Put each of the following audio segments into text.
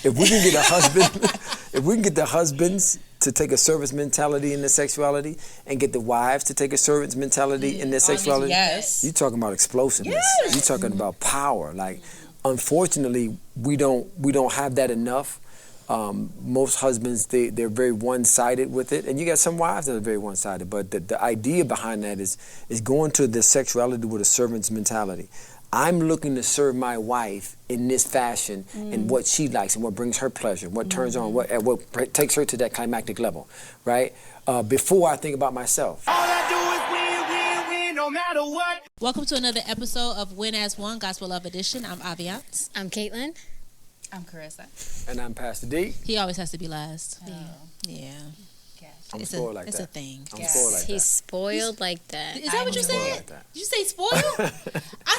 if we can get a husband, if we can get the husbands to take a servant's mentality in their sexuality and get the wives to take a servant's mentality in their sexuality, you're talking about explosiveness. Yes. You're talking about power. Like, unfortunately, we don't have that enough. Most husbands, they're very one-sided with it, and you got some wives that are very one-sided. But the idea behind that is going to the sexuality with a servant's mentality. I'm looking to serve my wife in this fashion and what she likes and what brings her pleasure, what turns on, what takes her to that climactic level, right? Before I think about myself. All I do is win, no matter what. Welcome to another episode of Win as One, Gospel Love Edition. I'm Aviance. I'm Caitlin. I'm Carissa. And I'm Pastor D. He always has to be last. Oh. Yeah. I'm spoiled like that. It's a thing. I'm spoiled like that. He's spoiled like that. Is that what you said? Like that. Did you say spoiled? I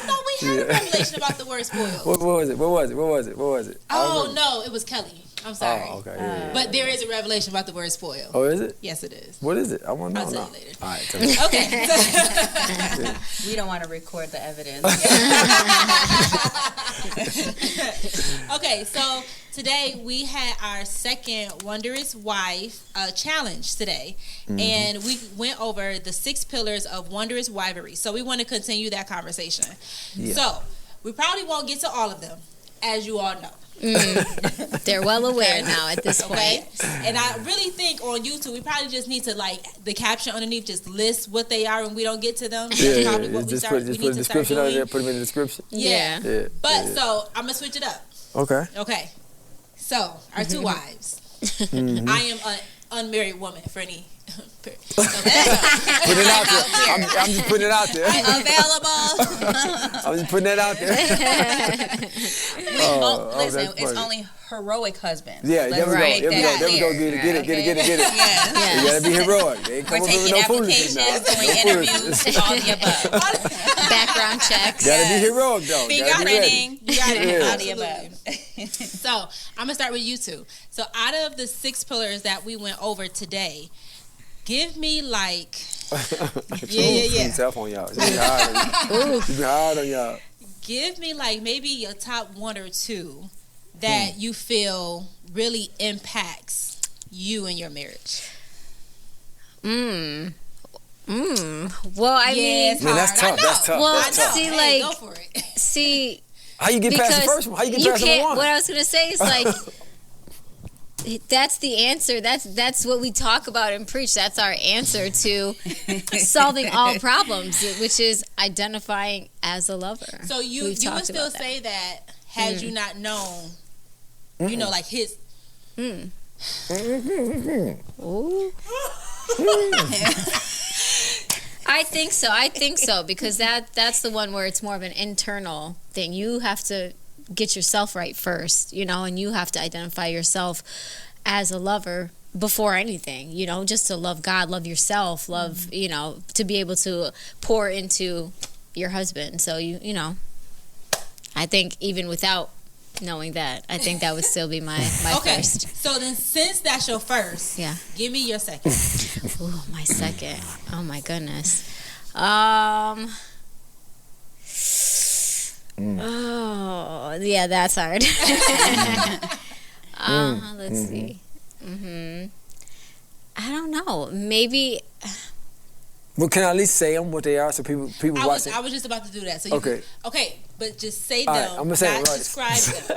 thought we had a revelation about the word spoiled. What was it? Oh, no, it was Kelly. I'm sorry. Oh, okay. Yeah. But there is a revelation about the word spoiled. Oh, is it? Yes, it is. What is it? I want to know. I'll tell you later. All right, tell me. Okay. We don't want to record the evidence. Okay, so today we had our second Wondrous Wife challenge today. And we went over the 6 pillars of wondrous wifery. So we want to continue that conversation. Yeah. So we probably won't get to all of them, as you all know. They're well aware now at this point. Okay? And I really think on YouTube, we probably just need to, like, the caption underneath, just list what they are when we don't get to them. That's probably what Just put a description on there, put them in the description. Yeah. So I'm going to switch it up. Okay. So, our 2 wives. I am an unmarried woman for any... Put it out there. I'm just putting it out there. Available. I'm just putting that out there. Listen, it's only heroic husbands. Yeah, there we go. There we go. Get it. Yeah. You gotta be heroic. They ain't We're taking applications, doing interviews, all the above. Background checks. Gotta be heroic though. Fingerprinting. You got it. All the above. So, I'm going to start with you two. So, out of the 6 pillars that we went over today, give me like... Yeah. Yourself on y'all. You be hard on y'all. Give me like maybe your top 1 or 2 that you feel really impacts you and your marriage. Well, I mean, that's tough. That's tough. Well, that's tough. see, Hey, like, go for it. see, how you get past the first one? How you get past number 1? What I was gonna say is like, that's the answer. That's what we talk about and preach. That's our answer to solving all problems, which is identifying as a lover. So you would still say that had you not known, you know, like his. Ooh. I think so because that's the one where it's more of an internal thing. You have to get yourself right first, you know, and you have to identify yourself as a lover before anything, you know, just to love God, love yourself, love, you know, to be able to pour into your husband. So you know, I think even without knowing that, I think that would still be my first. So then, since that's your first, give me your second. Ooh, my second. Oh my goodness. Oh, yeah, that's hard. Let's see. I don't know. Maybe. Well, can I at least say them what they are so people watch it? I was just about to do that. So okay, but just say them. Right, I'm gonna say not it right. describe them.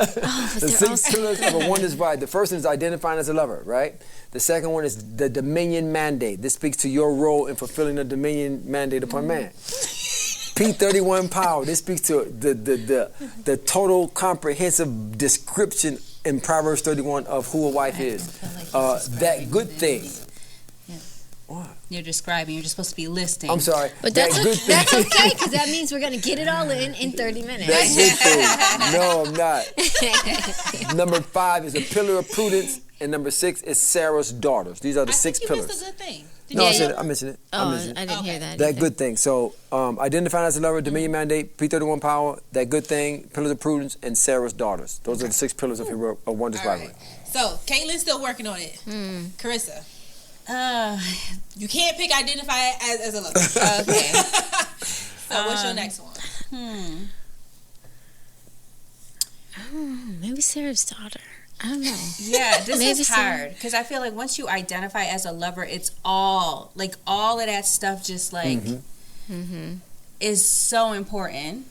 The 6 pillars of a wondrous wife. The first one is identifying as a lover, right? The second one is the dominion mandate. This speaks to your role in fulfilling the dominion mandate upon man. P31 power. This speaks to the total comprehensive description in Proverbs 31 of who a wife is. That good thing. What? You're describing. You're just supposed to be listing. I'm sorry. But that's okay because that means we're going to get it all in 30 minutes. That good thing. No, I'm not. Number 5 is a pillar of prudence, and number 6 is Sarah's daughters. These are the 6 pillars. Missed a good thing. I mentioned it. Oh, I didn't hear that. That good thing. So, identifying as a lover, dominion mandate, P31 power, that good thing, pillars of prudence, and Sarah's daughters. Those are the 6 pillars of wondrous wifery. Right. So, Caitlin's still working on it. Carissa. You can't pick identify as a lover. Okay. So, what's your next one? Maybe Sarah's daughter. I don't know. Yeah, this Maybe is hard because I feel like once you identify as a lover, it's all of that stuff just like is so important.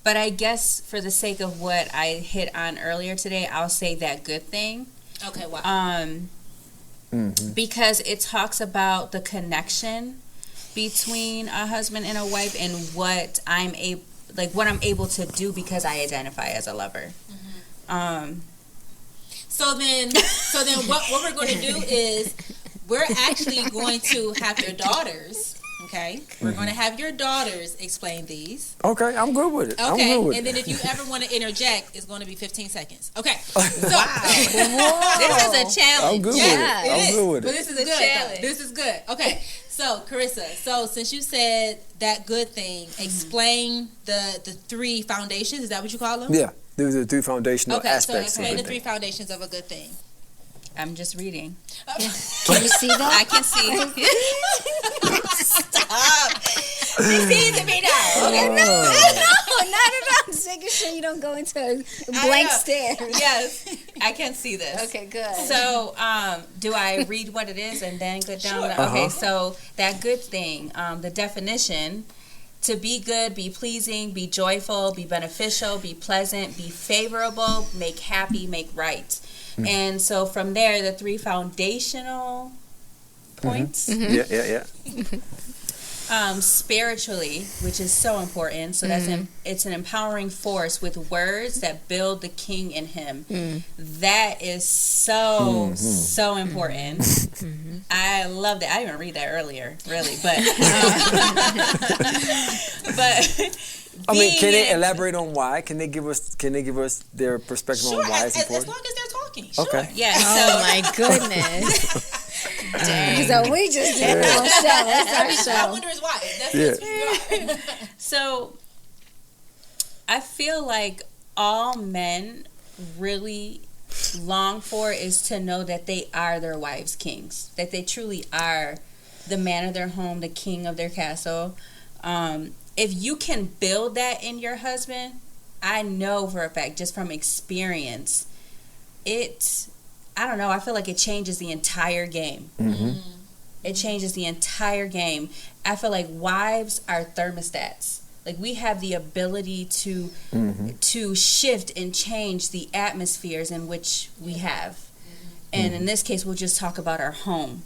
But I guess for the sake of what I hit on earlier today, I'll say that good thing. Okay, wow. Because it talks about the connection between a husband and a wife and what I'm able to do because I identify as a lover. So then what we're going to do is we're actually going to have your daughters. Okay, we're going to have your daughters explain these. Okay, I'm good with it. Okay, I'm good with and it. then if you ever want to interject, it's going to be 15 seconds. Okay. So, this is a challenge. I'm good with it. I'm good with But it. this is a challenge. This is good. Okay. So, Carissa, since you said that good thing, explain the 3 foundations. Is that what you call them? Yeah, these are the 3 foundational Okay, so aspects. explain of the it. 3 foundations of a good thing. I'm just reading. Can you see that? I can see. Stop. She's teasing me now. Okay. No, not at all. Just making sure you don't go into a blank stare. Yes, I can see this. Okay, good. So, do I read what it is and then go down? Sure. Okay, so that good thing, the definition: to be good, be pleasing, be joyful, be beneficial, be pleasant, be favorable, make happy, make right. And so from there, the 3 foundational points. Yeah. Spiritually, which is so important. So that's it's an empowering force with words that build the king in him. That is so important. I love that. I didn't even read that earlier, really, but I mean, can they elaborate on why? Can they give us their perspective Sure, on why it's as important? long as they're talking. Sure. Okay. yeah. Oh my goodness. Dang. So we just did our show. That's our I show. wonder is why. That's Yeah. what So I feel like all men really long for is to know that they are their wives' kings, that they truly are the man of their home, the king of their castle. If you can build that in your husband, I know for a fact, just from experience, I don't know, I feel like it changes the entire game. It changes the entire game. I feel like wives are thermostats. Like, we have the ability to shift and change the atmospheres in which we have. And in this case, we'll just talk about our home.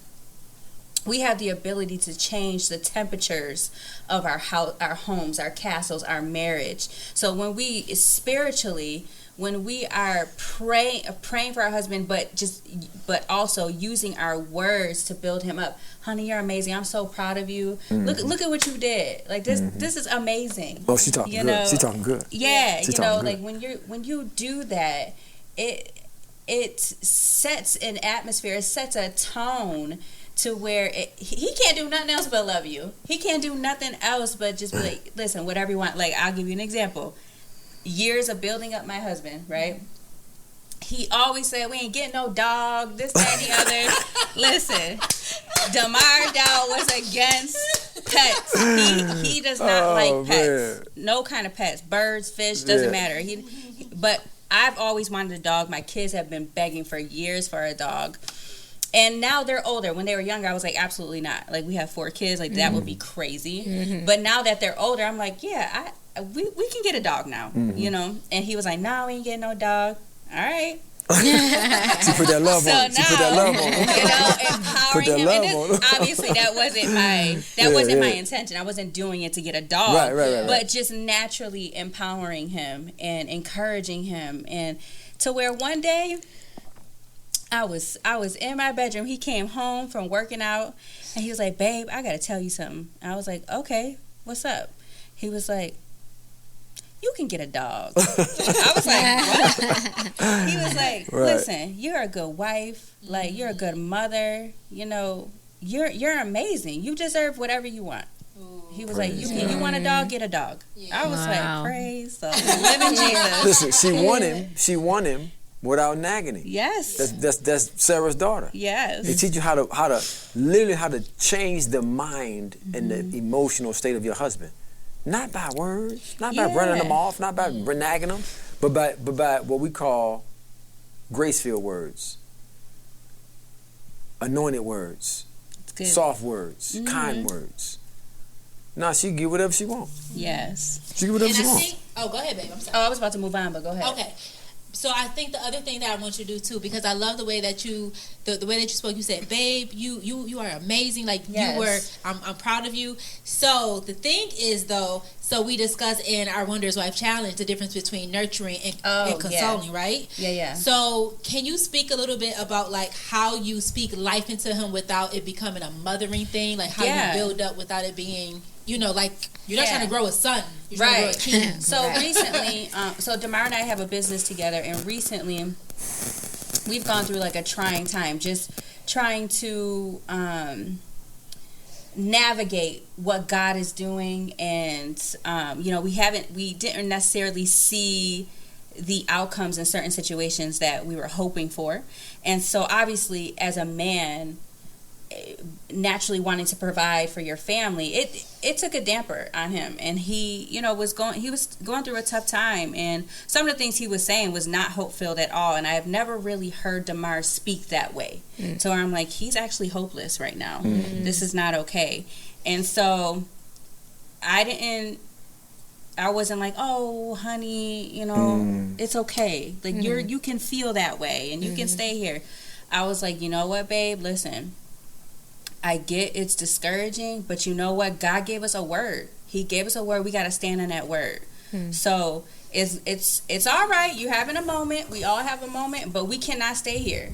We have the ability to change the temperatures of our homes, our castles, our marriage. So when we spiritually, when we are praying for our husband, but also using our words to build him up. Honey, you're amazing. I'm so proud of you. Look at what you did. Like this, this is amazing. Oh, she's talking good. She's talking good. Yeah, She's like good. when you do that, it sets an atmosphere. It sets a tone to where he can't do nothing else but love you. He can't do nothing else but just be like, listen, whatever you want. Like, I'll give you an example. Years of building up my husband, right? He always said, we ain't getting no dog, this, that, and the other. Listen, DeMar Dow was against pets. He does not like pets. Man. No kind of pets. Birds, fish, doesn't matter. But I've always wanted a dog. My kids have been begging for years for a dog. And now they're older. When they were younger, I was like, absolutely not. Like, we have 4 kids. Like, that would be crazy. But now that they're older, I'm like, yeah, we can get a dog now, you know? And he was like, no, we ain't getting no dog. All right. She put that love on him. She put that love on him. You know, empowering him. And obviously, that wasn't my intention. I wasn't doing it to get a dog. Right. But just naturally empowering him and encouraging him. And to where one day, I was in my bedroom. He came home from working out, and he was like, babe, I got to tell you something. I was like, okay, what's up? He was like, you can get a dog. I was like, what? He was like, listen, you're a good wife. Like, you're a good mother. You know, you're amazing. You deserve whatever you want. He was like, you want a dog, get a dog. Yeah. I was like, praise the living Jesus. Listen, she won him without nagging him. Yes. That's Sarah's daughter. Yes. They teach you how to change the mind and the emotional state of your husband. Not by words, not by running them off, not by nagging them, but by what we call grace-filled words, anointed words, soft words, kind words. Nah, she can get whatever she wants. Yes. She can get whatever she wants. Oh, go ahead, babe. I'm sorry. Oh, I was about to move on, but go ahead. Okay. So I think the other thing that I want you to do too, because I love the way that you, the way that you spoke. You said, "Babe, you are amazing. Like you were. I'm proud of you." So the thing is, though, so we discussed in our Wondrous Wife Challenge the difference between nurturing and consoling, right? Yeah. So can you speak a little bit about like how you speak life into him without it becoming a mothering thing, like how you build up without it being, you know, like you're not trying to grow a son, you're trying to grow a king. So recently, so Damar and I have a business together, and recently we've gone through like a trying time, just trying to navigate what God is doing, and you know, we didn't necessarily see the outcomes in certain situations that we were hoping for, and so obviously as a man, naturally wanting to provide for your family, it took a damper on him, and he, you know, was going through a tough time, and some of the things he was saying was not hope-filled at all, and I have never really heard Damar speak that way. So I'm like, he's actually hopeless right now. This is not okay. And so I wasn't like, oh honey, you know, it's okay, like you can feel that way and you can stay here. I was like, you know what, babe, listen, I get it's discouraging, but you know what? God gave us a word. He gave us a word. We got to stand on that word. So it's all right. You having a moment. We all have a moment, but we cannot stay here.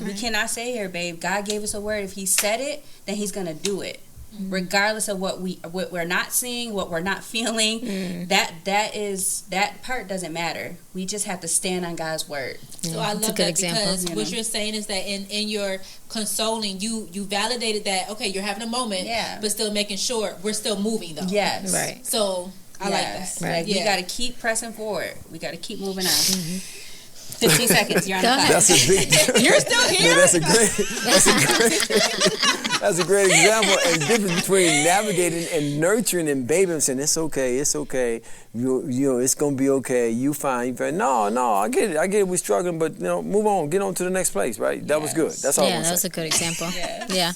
We cannot stay here, babe. God gave us a word. If he said it, then he's going to do it. Regardless of what we're not seeing, what we're not feeling, that part doesn't matter. We just have to stand on God's word. So I love that because what you're saying is that in your consoling, you validated that, okay, you're having a moment, but still making sure we're still moving though. Yes. Right. So I like that. Right. Like, we got to keep pressing forward. We got to keep moving on. 15 seconds. You're on the clock. That's a big. You're still here. No, that's a great example. And the difference between navigating and nurturing and baby and saying it's okay. You know, it's gonna be okay. You fine. No, I get it. We're struggling, but you know, move on. Get on to the next place. Right? That was good. That's all. Yeah, that was a good example. Yeah.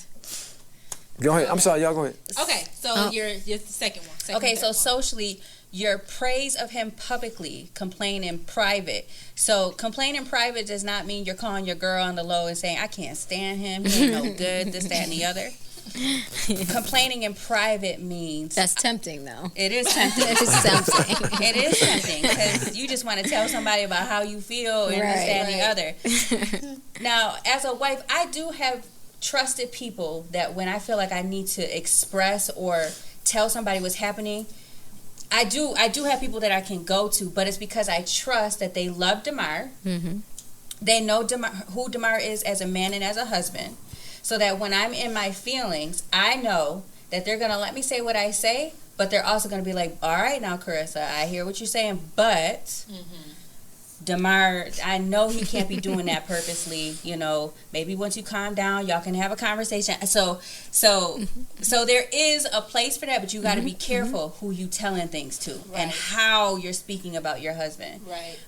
Go ahead. I'm sorry, y'all. Go ahead. Okay, so you're the second one. Okay, so socially, your praise of him publicly, complain in private. So complain in private does not mean you're calling your girl on the low and saying, I can't stand him, he ain't no good, this, that, and the other. Complaining in private means... That's tempting, though. It is tempting. It is tempting. It is tempting, because you just want to tell somebody about how you feel and this, that, and the other. Now, as a wife, I do have trusted people that when I feel like I need to express or tell somebody what's happening, I do have people that I can go to, but it's because I trust that they love Damar. They know who Damar is as a man and as a husband, so that when I'm in my feelings, I know that they're going to let me say what I say, but they're also going to be like, all right now, Carissa, I hear what you're saying, but Damar, I know he can't be doing that purposely. You know, maybe once you calm down, y'all can have a conversation. So there is a place for that, but you got to be careful who you telling things to and how you're speaking about your husband. Right.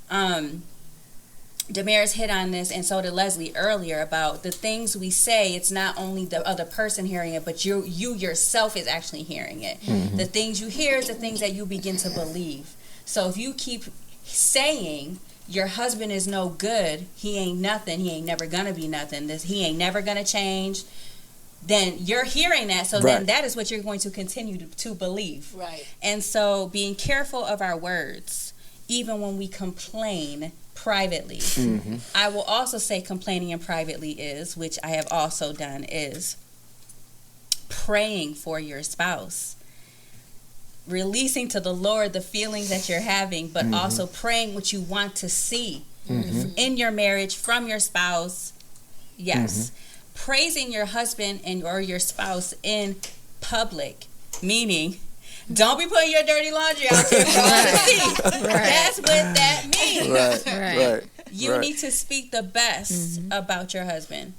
Damaris hit on this, and so did Leslie earlier, about the things we say. It's not only the other person hearing it, but you yourself is actually hearing it. The things you hear is the things that you begin to believe. So if you keep saying your husband is no good, he ain't nothing, he ain't never gonna be nothing, he ain't never gonna change, then you're hearing that, so then that is what you're going to continue to believe. Right. And so being careful of our words, even when we complain privately. I will also say complaining in privately is, which I have also done, is praying for your spouse. Releasing to the Lord the feelings that you're having, but also praying what you want to see in your marriage from your spouse. Yes. Praising your husband or your spouse in public, meaning don't be putting your dirty laundry out there for all to see. That's what that means. Right. You need to speak the best about your husband.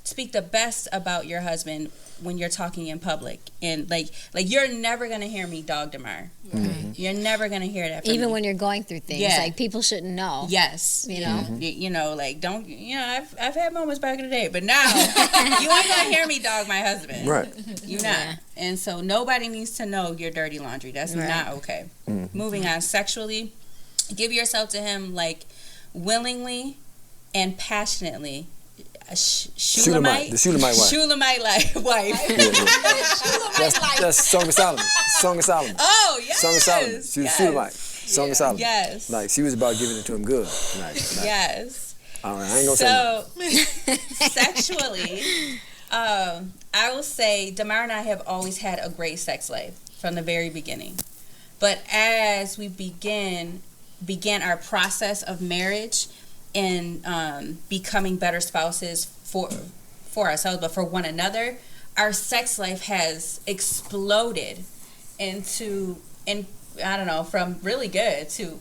speak the best about your husband when you're talking in public, and like you're never gonna hear me dog Damar. Mm-hmm. You're never gonna hear that from even me. when you're going through things. Yeah. Like, people shouldn't know. Yes, you know. You know, like, don't, you know, I've had moments back in the day, but now you ain't gonna hear me dog my husband. Right. You're not. Yeah. And so nobody needs to know your dirty laundry. That's not okay. Moving on, sexually, give yourself to him, like, willingly and passionately. Shulamite, the Shulamite wife. Shulamite wife. That's Song of Solomon. Song of Solomon. Oh, yes. Song of Solomon. She was Shulamite. Song of Solomon. Yes. Like, she was about giving it to him good. Like, yes. All right, I ain't gonna say so, sexually, I will say Damar and I have always had a great sex life from the very beginning. But as we began our process of marriage and becoming better spouses for ourselves, but for one another, our sex life has exploded I don't know, from really good to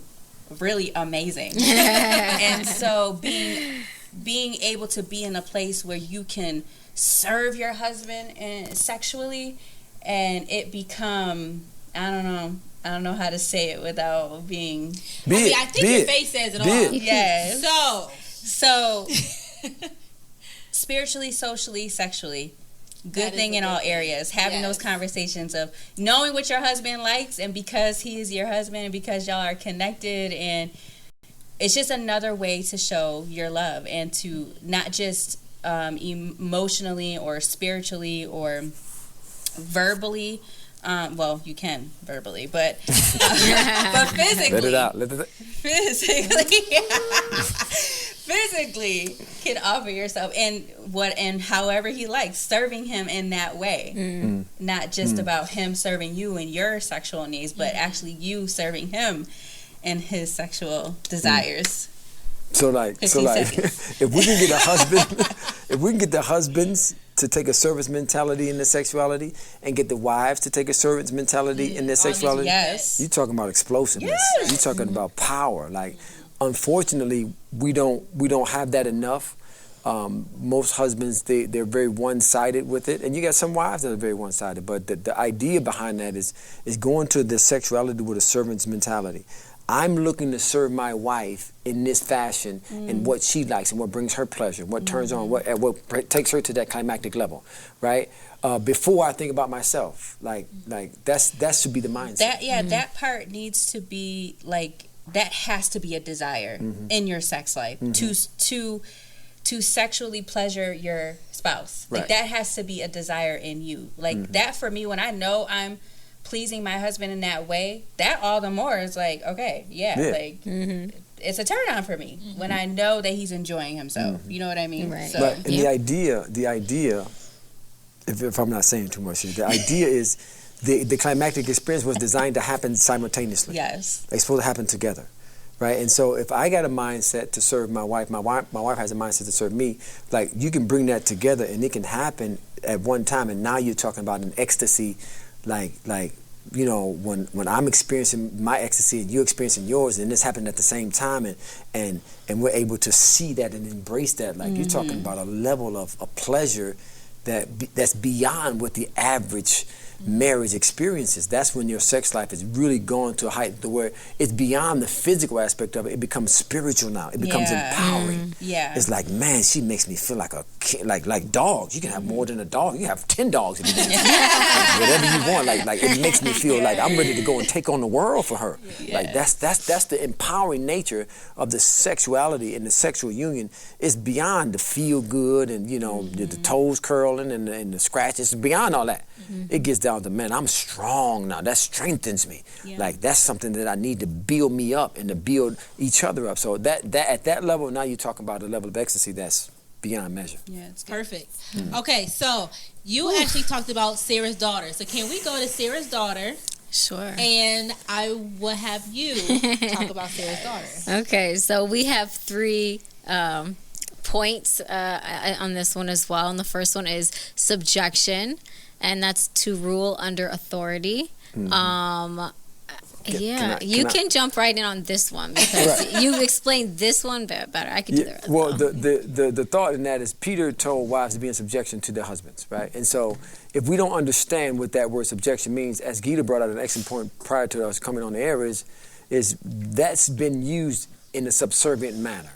really amazing. And so being able to be in a place where you can serve your husband and sexually, and it become, I don't know how to say it without being. I think your face says it all. Yes. So spiritually, socially, sexually, good thing in all areas. Having those conversations of knowing what your husband likes, and because he is your husband and because y'all are connected, and it's just another way to show your love and to not just emotionally or spiritually or verbally. Well, you can verbally, but physically. Let it out. Physically can offer yourself and however he likes, serving him in that way. Not just about him serving you and your sexual needs, but actually you serving him and his sexual desires. So if we can get the husbands to take a service mentality in their sexuality, and get the wives to take a servant's mentality in their sexuality, you're talking about explosiveness. You're talking about power. Like, unfortunately, we don't have that enough. Most husbands, they're very one-sided with it, and you got some wives that are very one-sided. But the idea behind that is going to the sexuality with a servant's mentality. I'm looking to serve my wife in this fashion, and what she likes, and what brings her pleasure, what turns on, what takes her to that climactic level, right? Before I think about myself, like that should be the mindset. That part needs to be like, that has to be a desire in your sex life to sexually pleasure your spouse. Right. Like, that has to be a desire in you. Like, that for me, when I know I'm pleasing my husband in that way, that all the more is like, okay, like it's a turn on for me when I know that he's enjoying himself. You know what I mean? Right. So, But and the idea, if I'm not saying too much, the idea is the climactic experience was designed to happen simultaneously. Yes. It's supposed to happen together, right? And so if I got a mindset to serve my wife has a mindset to serve me, like, you can bring that together and it can happen at one time, and now you're talking about an ecstasy, like you know, when I'm experiencing my ecstasy and you're experiencing yours, and this happened at the same time, and we're able to see that and embrace that, like, you're talking about a level of pleasure that's beyond what the average marriage experiences. That's when your sex life is really going to a height to where it's beyond the physical aspect of it. It becomes spiritual now. It becomes empowering. It's like, man, she makes me feel like a kid, like dogs. You can have more than a dog. You can have 10 dogs if you want. Like, whatever you want. Like it makes me feel like I'm ready to go and take on the world for her. Like that's the empowering nature of the sexuality and the sexual union. It's beyond the feel good and, you know, the toes curling and the scratches. Beyond all that. It gets down to, man, I'm strong now. That strengthens me. Like, that's something that I need to build me up and to build each other up. So that at that level, now you're talking about a level of ecstasy that's beyond measure. Yeah, it's perfect. Okay, so you actually talked about Sarah's daughter. So can we go to Sarah's daughter? Sure. And I will have you talk about Sarah's daughter. Okay, so we have 3 points on this one as well. And the first one is subjection, and that's to rule under authority. You can jump right in on this one because you explained this one better. I could do that. Well, the thought in that is Peter told wives to be in subjection to their husbands, right? And so if we don't understand what that word subjection means, as Gita brought out an excellent point prior to us coming on the air, is that's been used in a subservient manner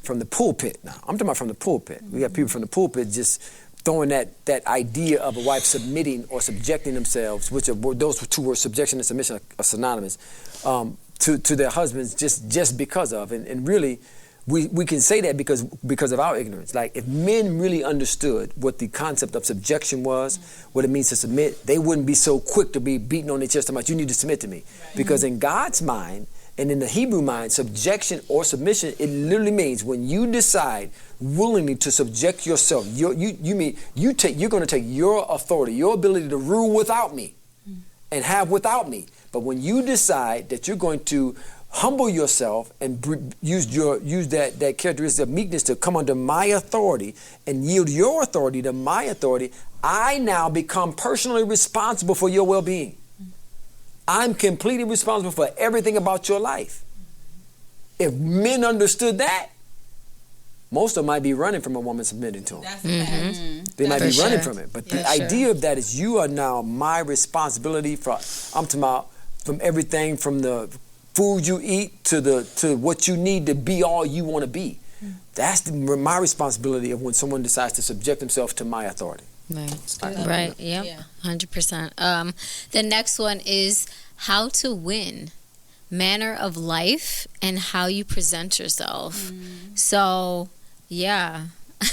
from the pulpit. Now, I'm talking about from the pulpit. We got people from the pulpit just throwing that idea of a wife submitting or subjecting themselves, which are those two words, subjection and submission, are synonymous, to their husbands just because of. And really, we can say that because of our ignorance. Like, if men really understood what the concept of subjection was, what it means to submit, they wouldn't be so quick to be beating on their chest about, you need to submit to me. Right. Because in God's mind, and in the Hebrew mind, subjection or submission, it literally means when you decide willingly to subject yourself, you're going to take your authority, your ability to rule without me and have without me. But when you decide that you're going to humble yourself and use that characteristic of meekness to come under my authority and yield your authority to my authority, I now become personally responsible for your well-being. I'm completely responsible for everything about your life. If men understood that, most of them might be running from a woman submitting to them. That's They might be running from it. But the idea of that is you are now my responsibility I'm talking about from everything from the food you eat to what you need to be all you want to be. That's my responsibility of when someone decides to subject themselves to my authority. Right. Yep. 100%. The next one is how to win, manner of life, and how you present yourself. So, yeah. I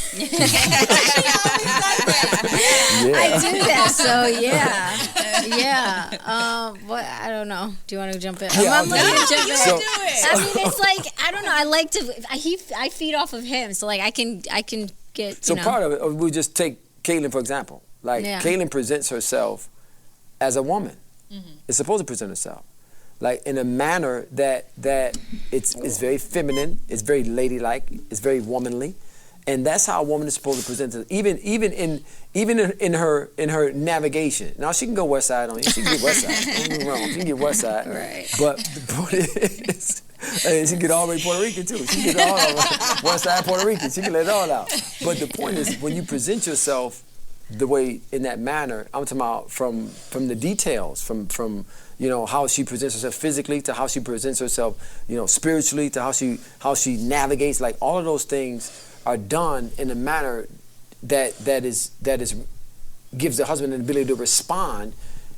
do that. So what? I don't know. Do you want to jump in? Yeah, I'm letting you jump in. I mean, it's like I don't know. I like to. I feed off of him, so like I can get. So part of it, we just take Caitlin, for example. Like, Caitlin presents herself as a woman. It's supposed to present herself. Like, in a manner that it's very feminine, it's very ladylike, it's very womanly. And that's how a woman is supposed to present herself. Even in her navigation. Now, she can go west side on you. She can get west side. Don't get me wrong. She can get west side. Right. But the point is, and she can get all the way to Puerto Rican too. She can get all west side Puerto Rican. She can let it all out. But the point is, when you present yourself the way, in that manner, I'm talking about from the details, from how she presents herself physically to how she presents herself, spiritually, to how she navigates. Like, all of those things are done in a manner that gives the husband an ability to respond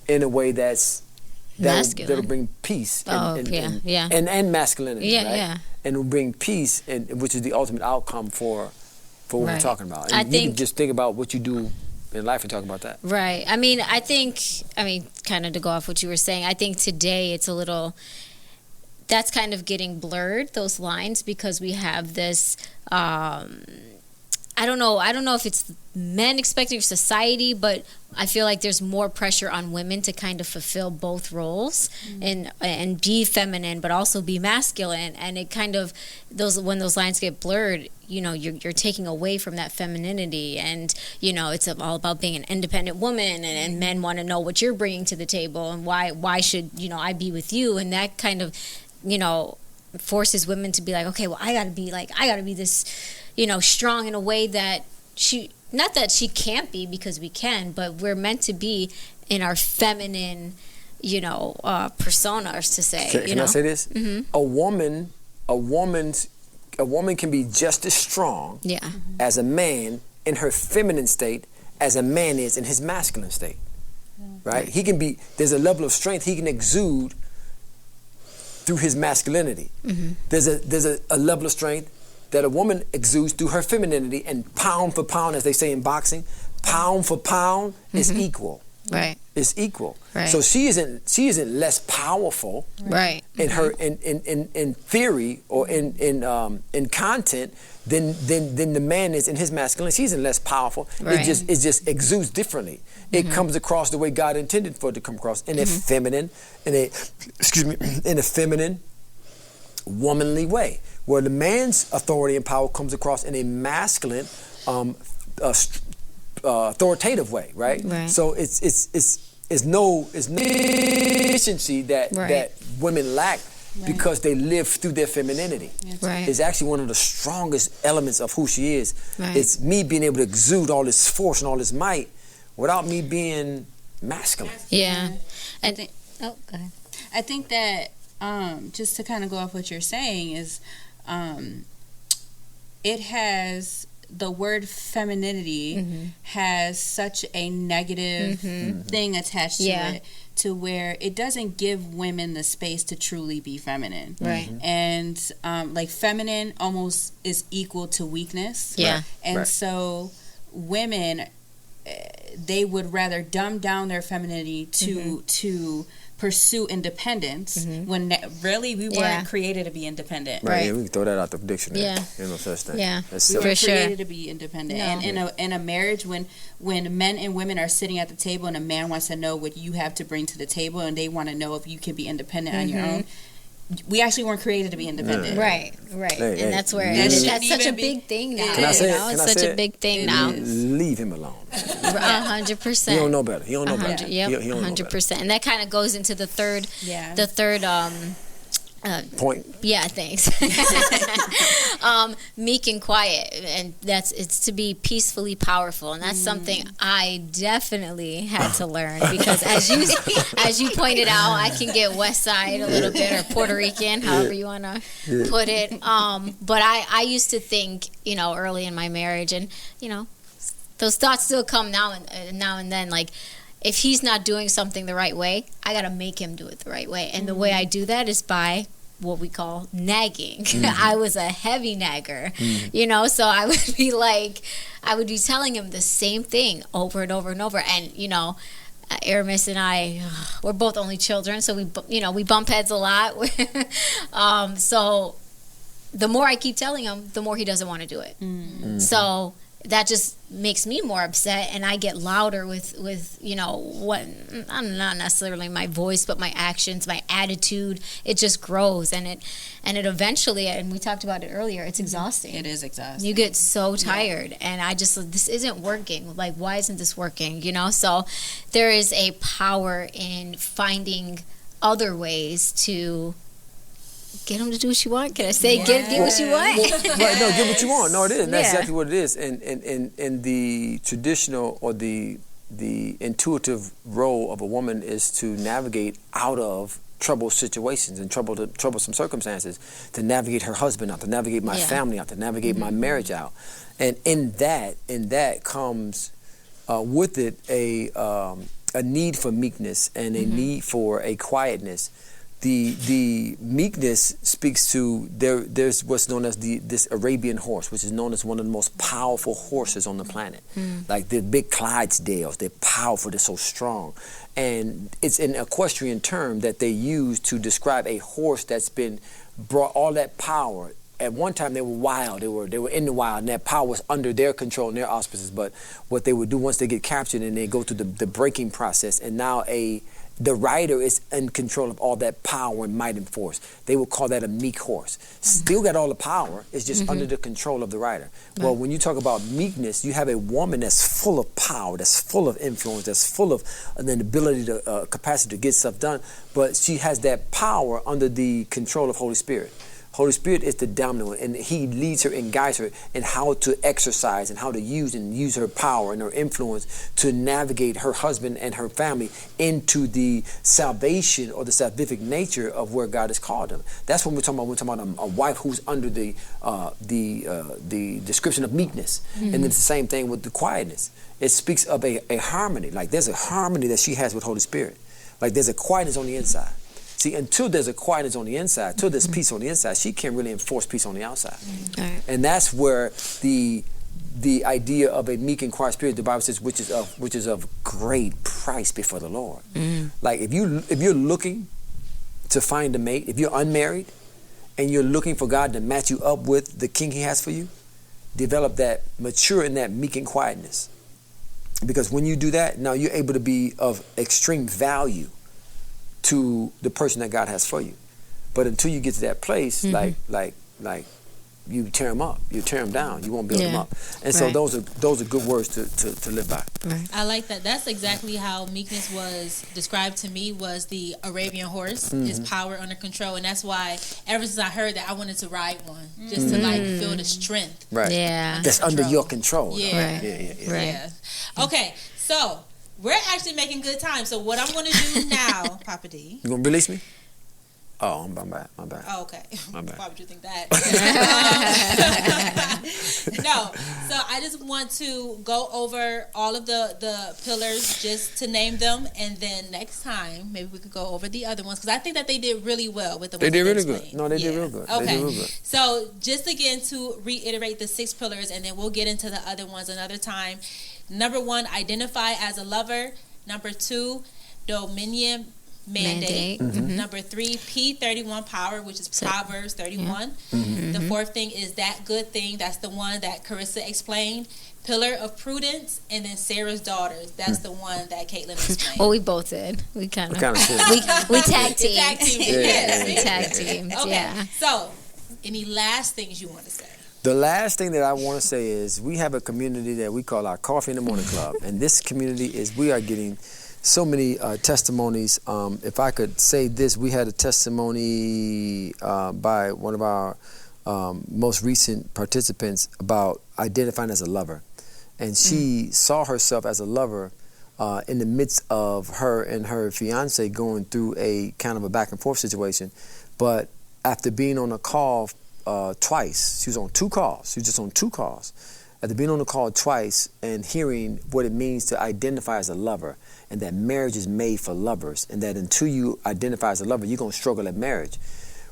in a way that'll bring peace and masculinity, right? And will bring peace, which is the ultimate outcome for what we're talking about. And you can just think about what you do in life and talk about that. Right. I mean, kind of to go off what you were saying, I think today it's a little, that's kind of getting blurred, those lines, because we have this, I don't know if it's men expecting of society, but I feel like there's more pressure on women to kind of fulfill both roles and be feminine, but also be masculine. And it kind of, when those lines get blurred, you're taking away from that femininity, and it's all about being an independent woman, and men want to know what you're bringing to the table, and why should I be with you, and that kind of forces women to be like, okay, well, I gotta be this strong in a way that not that she can't be, because we can, but we're meant to be in our feminine personas, to say. Can I say this? A woman can be just as strong as a man in her feminine state as a man is in his masculine state. Right? He can be, there's a level of strength he can exude through his masculinity. There's a level of strength that a woman exudes through her femininity, and pound for pound, as they say in boxing, pound for pound is equal. Right. It's equal. Right. So she isn't less powerful. Right. In her in theory or in content than the man is in his masculinity. She isn't less powerful. Right. It just exudes differently. It comes across the way God intended for it to come across, in a feminine, in a feminine, womanly way, where the man's authority and power comes across in a masculine, authoritative way, right? Right. So it's is no efficiency that women lack because they live through their femininity. Right. It's actually one of the strongest elements of who she is. Right. It's me being able to exude all this force and all this might without me being masculine. Yeah. And go ahead. I think that just to kind of go off what you're saying is it has the word femininity has such a negative thing attached to it, to where it doesn't give women the space to truly be feminine. Right. And like feminine almost is equal to weakness. Yeah. And so women, they would rather dumb down their femininity to pursue independence when really we weren't created to be independent. Right. Yeah, we can throw that out the dictionary. Yeah. There's no such thing. Yeah. That's We were For sure. created to be independent. No. And in a marriage, when men and women are sitting at the table and a man wants to know what you have to bring to the table and they want to know if you can be independent on your own, we actually weren't created to be independent. Right. Hey, and that's where that that's such a big thing now. Can I say it? It's Can I such say a it? big thing now. Leave him alone. 100%. He don't know better. He don't know better. Yep, He don't know better. 100%. And that kind of goes into the third Point. Yeah, thanks. Meek and quiet, and it's to be peacefully powerful, and that's something I definitely had to learn, because as you pointed out, I can get West Side a little bit, or Puerto Rican, however you want to put it. But I used to think, early in my marriage, and those thoughts still come now and then, like, if he's not doing something the right way, I got to make him do it the right way. And the way I do that is by what we call nagging. I was a heavy nagger, so I would be telling him the same thing over and over and over. And, Aramis and I, we're both only children, so we bump heads a lot. So the more I keep telling him, the more he doesn't want to do it. So that just makes me more upset, and I get louder with what, not necessarily my voice, but my actions, my attitude. It just grows, and it eventually, and we talked about it earlier, it's exhausting. It is exhausting. You get so tired, and this isn't working. Like, why isn't this working? So there is a power in finding other ways to get them to do what you want. Can I say get what you want? Right, no, get what you want. No, it is. And that's exactly what it is. And the traditional or the intuitive role of a woman is to navigate out of troubled situations and troublesome circumstances, to navigate her husband out, to navigate my family out, to navigate my marriage out. And in that comes with it a need for meekness and a need for a quietness. The meekness speaks to there's what's known as this Arabian horse, which is known as one of the most powerful horses on the planet. Like the big Clydesdales, they're powerful, they're so strong. And it's an equestrian term that they use to describe a horse that's been brought all that power. At one time they were wild, they were in the wild, and that power was under their control and their auspices. But what they would do once they get captured and they go through the breaking process, and now the rider is in control of all that power and might and force. They would call that a meek horse. Still got all the power, it's just under the control of the rider. Well, when you talk about meekness, you have a woman that's full of power, that's full of influence, that's full of an ability to capacity to get stuff done, but she has that power under the control of Holy Spirit. Holy Spirit is the dominant one, and He leads her and guides her in how to exercise and how to use her power and her influence to navigate her husband and her family into the salvation or the salvific nature of where God has called them. That's what we're talking about. We're talking about a wife who's under the description of meekness, and it's the same thing with the quietness. It speaks of a harmony. Like there's a harmony that she has with Holy Spirit. Like there's a quietness on the inside. See, until there's a quietness on the inside, until there's peace on the inside, she can't really enforce peace on the outside. Right. And that's where the idea of a meek and quiet spirit, the Bible says, which is of great price before the Lord. Like if you're looking to find a mate, if you're unmarried and you're looking for God to match you up with the King He has for you, develop that, mature in that meek and quietness. Because when you do that, now you're able to be of extreme value to the person that God has for you. But until you get to that place, like you tear them up. You tear them down. You won't build them up. And so those are good words to live by. Right. I like that. That's exactly how meekness was described to me, was the Arabian horse, is power under control. And that's why ever since I heard that, I wanted to ride one, just to like feel the strength. Right. Yeah. That's under your control. Yeah. Right. Okay, so we're actually making good time. So what I'm going to do now, Papa D. You going to release me? Oh, my bad. Oh, okay. My bad. Why would you think that? No. So I just want to go over all of the pillars, just to name them, and then next time maybe we could go over the other ones, because I think that they did really well with the ones They did really explained. good. No, they did real good. Okay. They did real good. So just again to reiterate the 6 pillars, and then we'll get into the other ones another time. Number 1, identify as a lover. Number 2, dominion mandate. Number 3, P31 power, which is Proverbs 31. The 4th thing is that good thing. That's the one that Carissa explained. Pillar of prudence, and then Sarah's daughters. That's the one that Caitlin explained. Well, we both did. We kind of did. we tag team. We tag team. Okay. Yeah. So, any last things you want to say? The last thing that I want to say is we have a community that we call our Coffee in the Morning Club. And this community we are getting so many testimonies. If I could say this, we had a testimony by one of our most recent participants about identifying as a lover. And she saw herself as a lover in the midst of her and her fiance going through a kind of a back and forth situation. But after being on a call twice, she was on 2 calls. She was just on 2 calls. After being on the call twice and hearing what it means to identify as a lover, and that marriage is made for lovers, and that until you identify as a lover, you're going to struggle at marriage.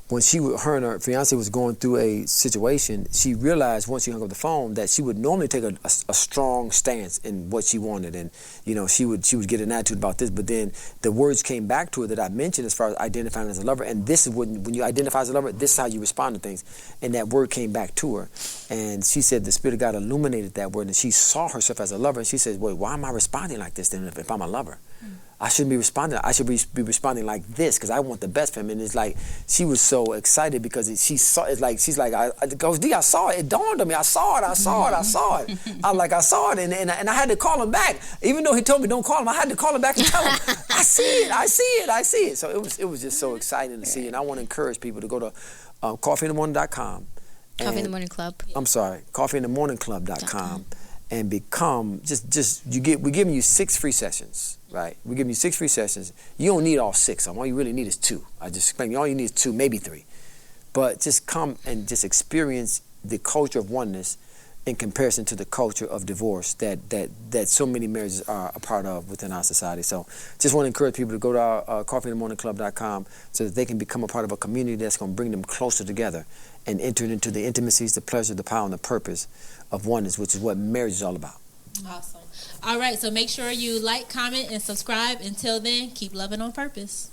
When her and her fiance was going through a situation, she realized once she hung up the phone that she would normally take a strong stance in what she wanted, and she would get an attitude about this. But then the words came back to her that I mentioned as far as identifying as a lover, and this is when you identify as a lover, this is how you respond to things. And that word came back to her, and she said the Spirit of God illuminated that word, and she saw herself as a lover, and she said, "Wait, why am I responding like this then if I'm a lover?" I shouldn't be responding. I should be responding like this because I want the best for him. And it's like she was so excited because she saw. It's like she's like, Coach D, I saw it. It dawned on me. I saw it. I saw it. I saw it, and I had to call him back, even though he told me don't call him. I had to call him back and tell him I see it. So it was just so exciting to see. And I want to encourage people to go to coffeeinthemorning.com. Coffee in the Morning Club. I'm sorry, coffeeinthemorningclub.com. And become we're giving you 6 free sessions, right? We're giving you 6 free sessions. You don't need all 6 of them. All you really need is 2. I just explained. All you need is 2, maybe 3. But just come and just experience the culture of oneness in comparison to the culture of divorce that so many marriages are a part of within our society. So just want to encourage people to go to our coffeeinthemorningclub.com so that they can become a part of a community that's going to bring them closer together and enter into the intimacies, the pleasure, the power, and the purpose of oneness, which is what marriage is all about. Awesome. All right, so make sure you like, comment, and subscribe. Until then, keep loving on purpose.